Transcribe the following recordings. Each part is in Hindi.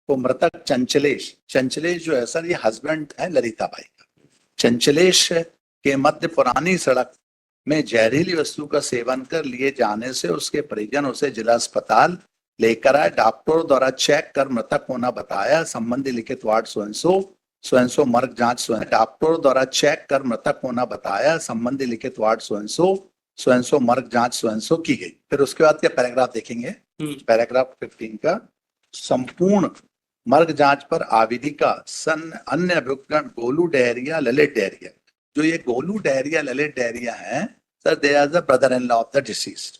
को मृतक चंचलेश, चंचलेश जो है सर ये हस्बैंड है ललिता बाई का, चंचलेश के मध्य पुरानी सड़क में जहरीली वस्तु का सेवन कर लिए जाने से उसके परिजन उसे जिला अस्पताल लेकर आए। डॉक्टरों द्वारा चेक कर मृतक होना बताया। संबंधी लिखित वार्ड स्वयं मर्ग जांच डॉक्टरों द्वारा चेक कर मृतक होना बताया। संबंधी लिखित वार्ड स्वयं मर्ग जांच स्वयं की गई। फिर उसके बाद क्या पैराग्राफ देखेंगे, पैराग्राफ 15 का संपूर्ण मर्ग जांच पर आवेदिका सन अन्य अभियुक्तगण गोलू डहरिया, ललित डहरिया, जो ये गोलू डहरिया, ललित डहरिया हैं sir, they are the brother in law of the deceased,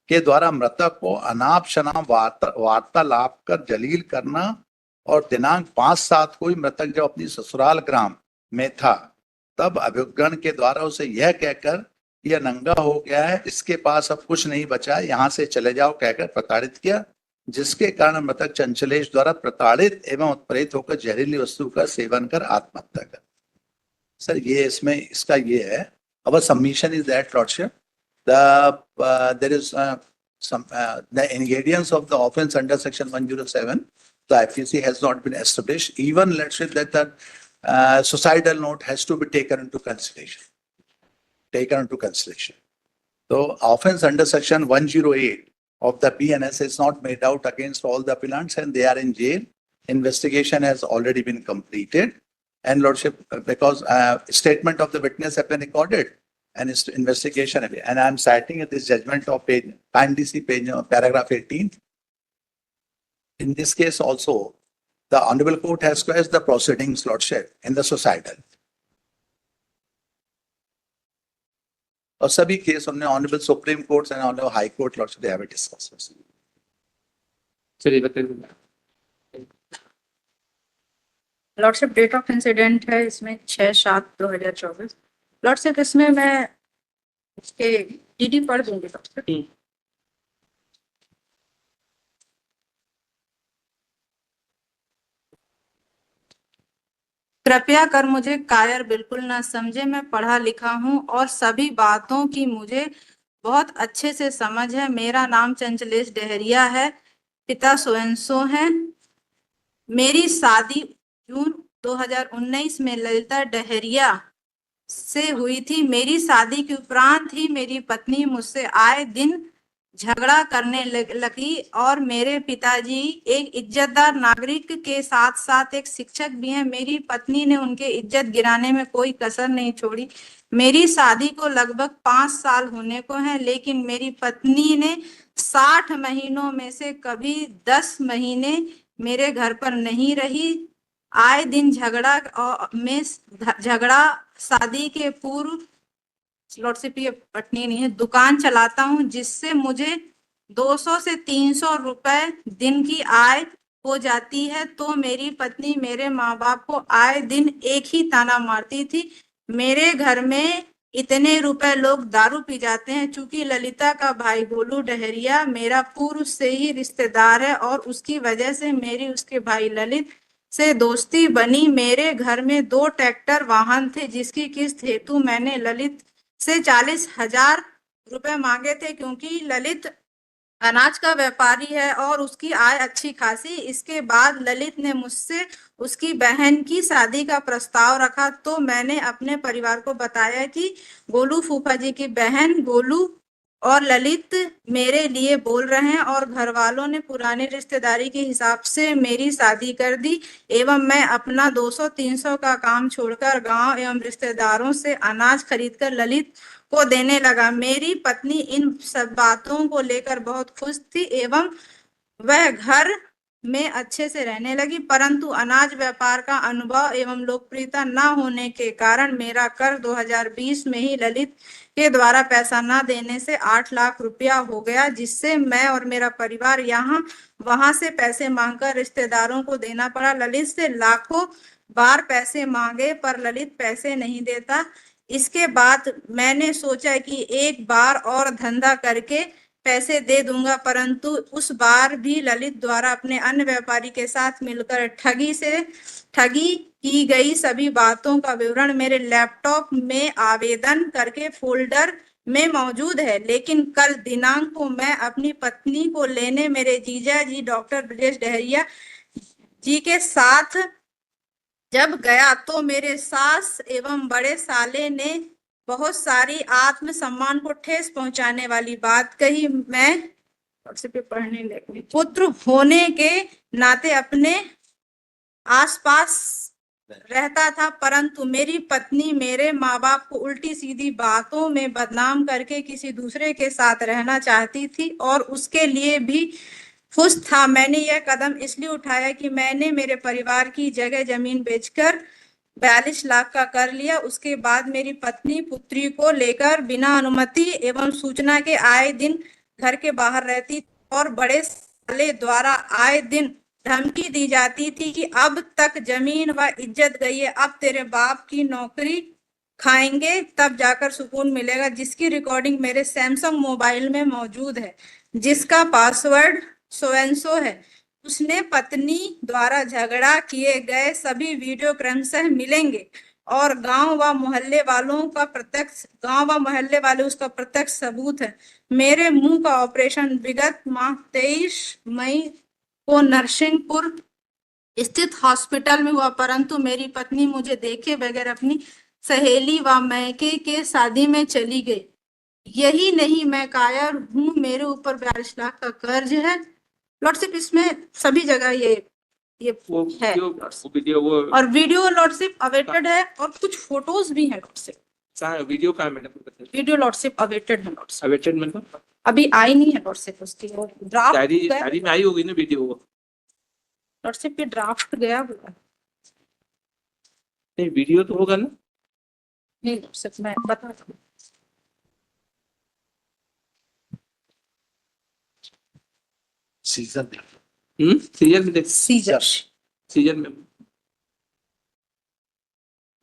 के द्वारा मृतक को अनाप शनाप वार्तालाप कर जलील करना और दिनांक 5/7 को ही मृतक जब अपनी ससुराल ग्राम में था तब अभियुक्तगण के द्वारा उसे यह कहकर यह नंगा हो गया है, इसके पास अब कुछ नहीं बचा है, यहाँ से चले जाओ कहकर प्रताड़ित किया, जिसके कारण मृतक चंचलेश द्वारा प्रताड़ित एवं उत्प्रेरित होकर जहरीली वस्तु का सेवन कर आत्महत्या कर। सर ये इसमें इसका ये है, our submission is that lordship there is the ingredients of the offense under section 107, the IPC has not been established. Even let's say that the suicidal note has to be taken into consideration. So offense under section 108 of the BNS is not made out against all the appellants and they are in jail. Investigation has already been completed and lordship, because statement of the witness have been recorded and its investigation, and I am citing this judgment of page, kindly see page paragraph 18. In this case also, the Honorable Court has quashed the proceedings, lordship, in the suicidal. और सभी केस हमने Honorable Supreme Courts and Honorable High Court, lordship, they have discussed. चलिए बताइए। लॉर्डशिप डेट ऑफ इंसिडेंट है इसमें 6/7/2024। लॉर्डशिप इसमें मैं इसके डीडी पढ़ दूंगी लॉर्डशिप। कृपया कर मुझे कायर बिल्कुल ना समझे, मैं पढ़ा लिखा हूँ और सभी बातों की मुझे बहुत अच्छे से समझ है। मेरा नाम चंचलेश डहरिया है, पिता सोएंसो हैं। मेरी शादी जून 2019 में ललिता डहरिया से हुई थी। मेरी शादी के उपरांत ही मेरी पत्नी मुझसे आए दिन झगड़ा करने लगी और मेरे पिताजी एक इज्जतदार नागरिक के साथ साथ एक शिक्षक भी हैं। मेरी पत्नी ने उनके इज्जत गिराने में कोई कसर नहीं छोड़ी। मेरी शादी को लगभग 5 साल होने को है, लेकिन मेरी पत्नी ने 60 महीनों में से कभी 10 महीने मेरे घर पर नहीं रही। आए दिन झगड़ा शादी के पूर्व लॉर्डशिप ये पटनी नहीं है, दुकान चलाता हूँ जिससे मुझे 200 से 300 रुपए दिन की आय हो जाती है। तो मेरी पत्नी मेरे माँ बाप को आए दिन एक ही ताना मारती थी, मेरे घर में इतने रुपए लोग दारू पी जाते हैं। चूंकि ललिता का भाई गोलू डहरिया मेरा पूर्व से ही रिश्तेदार है और उसकी वजह से मेरी उसके भाई ललित से दोस्ती बनी। मेरे घर में 2 ट्रैक्टर वाहन थे जिसकी किस्त हेतु मैंने ललित से 40,000 रुपए मांगे थे, क्योंकि ललित अनाज का व्यापारी है और उसकी आय अच्छी खासी। इसके बाद ललित ने मुझसे उसकी बहन की शादी का प्रस्ताव रखा, तो मैंने अपने परिवार को बताया कि गोलू फूफा जी की बहन गोलू और ललित मेरे लिए बोल रहे हैं और घर वालों ने पुरानी रिश्तेदारी के हिसाब से मेरी शादी कर दी एवं मैं अपना 200-300 का काम छोड़कर गांव एवं रिश्तेदारों से अनाज खरीदकर ललित को देने लगा। मेरी पत्नी इन सब बातों को लेकर बहुत खुश थी एवं वह घर में अच्छे से रहने लगी, परंतु अनाज व्यापार का अनुभव एवं लोकप्रियता न होने के कारण मेरा कर 2020 में ही ललित के द्वारा पैसा न देने से 8 लाख रुपया हो गया, जिससे मैं और मेरा परिवार यहाँ वहां से पैसे मांगकर रिश्तेदारों को देना पड़ा। ललित से लाखों बार पैसे मांगे पर ललित पैसे नहीं देता। इसके बाद मैंने सोचा कि एक बार और धंधा करके पैसे दे दूंगा, परंतु उस बार भी ललित द्वारा अपने अन्य व्यापारी के साथ मिलकर ठगी की गई सभी बातों का विवरण मेरे लैपटॉप में आवेदन करके फोल्डर में मौजूद है। लेकिन कल दिनांक को मैं अपनी पत्नी को लेने मेरे जीजा जी डॉक्टर ब्रजेश डहरिया जी के साथ जब गया तो मेरे सास एवं बड़े साले ने बहुत सारी आत्मसम्मान को ठेस पहुंचाने वाली बात कही। मैं से पे पढ़ने लगी। पुत्र होने के नाते अपने आसपास रहता था, परंतु मेरी पत्नी मेरे माँ बाप को उल्टी सीधी बातों में बदनाम करके किसी दूसरे के साथ रहना चाहती थी और उसके लिए भी खुश था। मैंने यह कदम इसलिए उठाया कि मैंने मेरे परिवार की जगह जमीन बेचकर 42 लाख का कर लिया। उसके बाद मेरी पत्नी पुत्री को लेकर बिना अनुमति एवं सूचना के आए दिन घर के बाहर रहती और बड़े साले द्वारा आए दिन धमकी दी जाती थी कि अब तक जमीन व इज्जत गई है, अब तेरे बाप की नौकरी खाएंगे तब जाकर सुकून मिलेगा, जिसकी रिकॉर्डिंग मेरे सैमसंग मोबाइल में मौजूद है, जिसका पासवर्ड सोएंसो है। उसने पत्नी द्वारा झगड़ा किए गए सभी वीडियो क्रमशः मिलेंगे और गांव व मोहल्ले वाले उसका प्रत्यक्ष सबूत है। मेरे मुंह का ऑपरेशन विगत माह 23 मई को नरसिंहपुर स्थित हॉस्पिटल में हुआ, परंतु मेरी पत्नी मुझे देखे बगैर अपनी सहेली व मैके के शादी में चली गई। यही नहीं, मैं कायर हूँ, मेरे ऊपर 42 लाख का कर्ज है। लॉर्डशिप इसमें सभी जगह ये वो है वीडियो वो और वीडियो लॉर्डशिप अवेटेड है और कुछ फोटोज भी है लॉर्डशिप। कहाँ है वीडियो? कहाँ है मैडम? वीडियो लॉर्डशिप अवेटेड है लॉर्डशिप, अवेटेड मतलब अभी आई नहीं है लॉर्डशिप, उसकी ड्राफ्ट डायरी में आई होगी ना वीडियो वो? लॉर्डशिप की ड्राफ्ट गया हुआ नहीं, वीडियो तो होगा ना? नहीं लॉर्डशिप, मैं बताता हूँ। सीजन सीजन में देख, सीजर सीजन में